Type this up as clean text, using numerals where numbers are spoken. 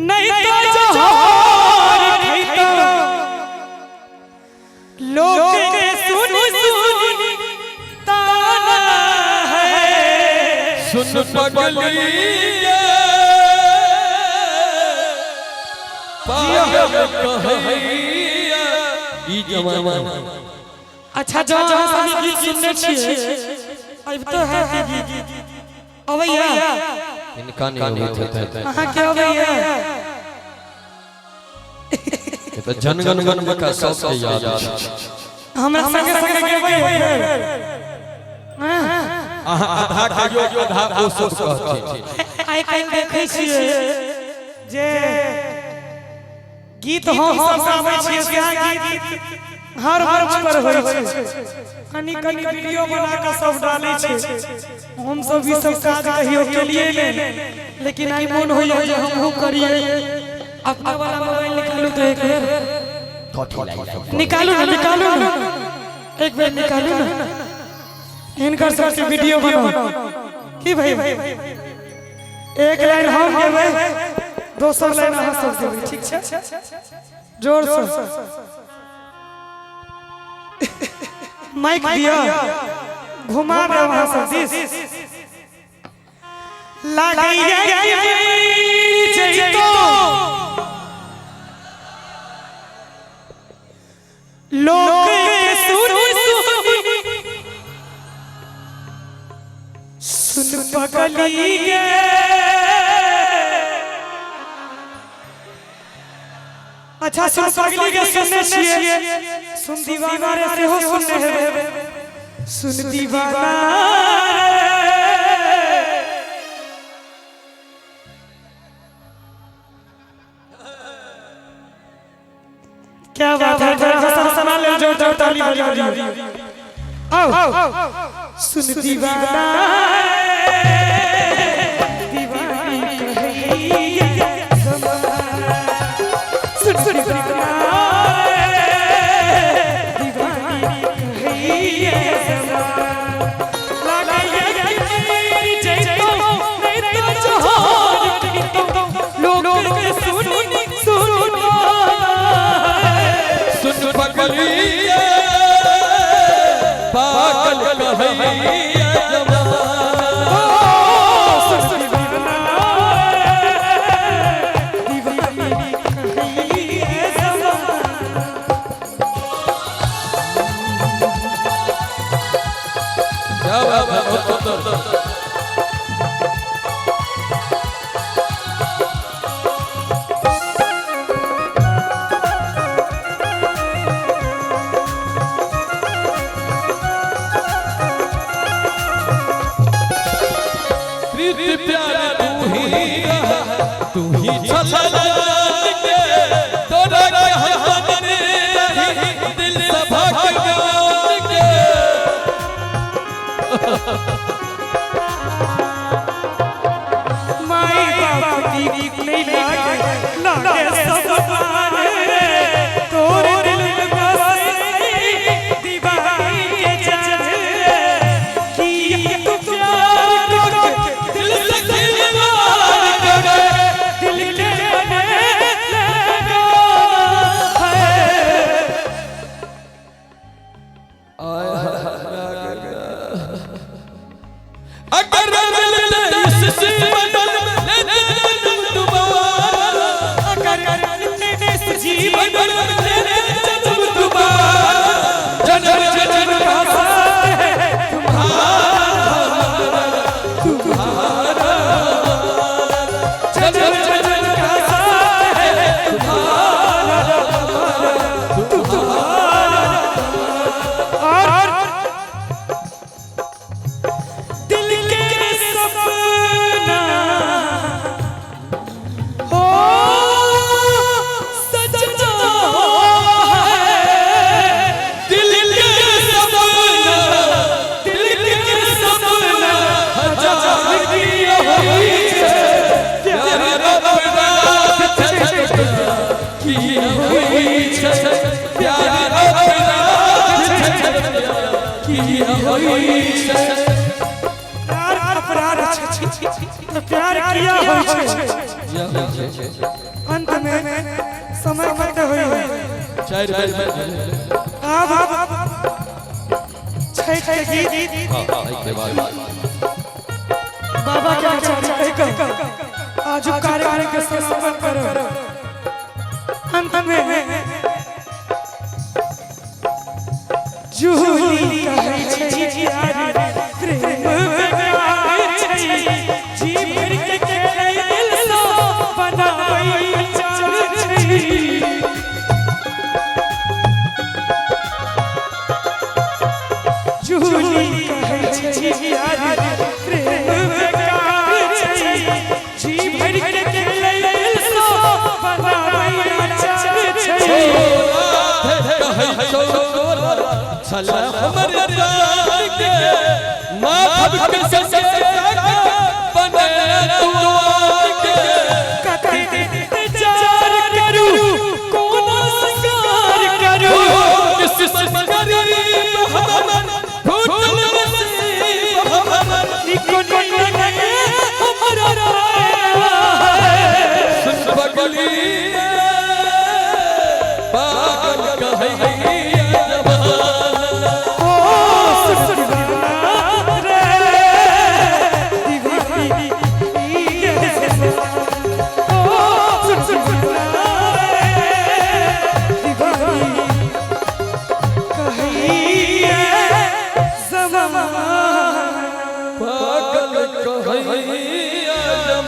नहीं तो जोहर खैता लोग के सुन सुन ताना है सुन पगली ई जमाना। अच्छा जवान सभी गीत सुनने छिए अब तो है गीत अवैया इनका नहीं होता है कहां के अवैया ये तो जनगण मन का सबके याद है। हमरा संगे संगे गेबै आधा खाइयो आधा ओ सब कहते आइ काल देखै छिए जे गीत हम सब गाबै छिए से गीत हर मंच पर होय छै कनी कनी वीडियो बना के सब डालै छै हम सब ई सब काज कहियो केलिए नहीं लेकिन आई मन होय जे हमहु करिए अपना वाला मोबाइल निकालू तो एक बार निकालू ना एक बार निकालू ना इनकर सबसे वीडियो बनाओ की भाई एक लाइन हम देबै दोसर लाइन अहाँ सब देबै ठीक छै जोर से माइक दिया घुमा दे वहां सब दिस लागैया जइतो लोग सुन सुन पगली गे अच्छा सुन पगली के सुनने छिए सुन दीवाना रे से हो सुनने है सुन दीवाना क्या बात है हंसना ले जो ताली बजाओ आओ सुन दीवाना दीवानी कहिए सुन सुन पागल कहैया जमाना दीवानी कहिए क्या बात है तू ही चला के तोरा के हमने दिल से भाग के माई बाप की नहीं लागे लागे सब पाने तोरे दिल में बसे दीवानी के चल कि तू प्यार करके दिल से दीवार कर दिल के बने लगा है अगर इससे बदल ले तुम होइ छै अंत में समय कत होई चार बजे अब छठ के गीत हां के बाद बाबा क्या चाहते आज कार्यक्रम के समापन करो अंत में जूली कहै छै यार प्रेम बेकार छै जी भर के खेलै दिल सो बनाबै चार छै जूली कहै छै यार प्रेम बेकार छै जी भर के खेलै दिल सो बनाबै चार छै छला हमर जान के माँ भब के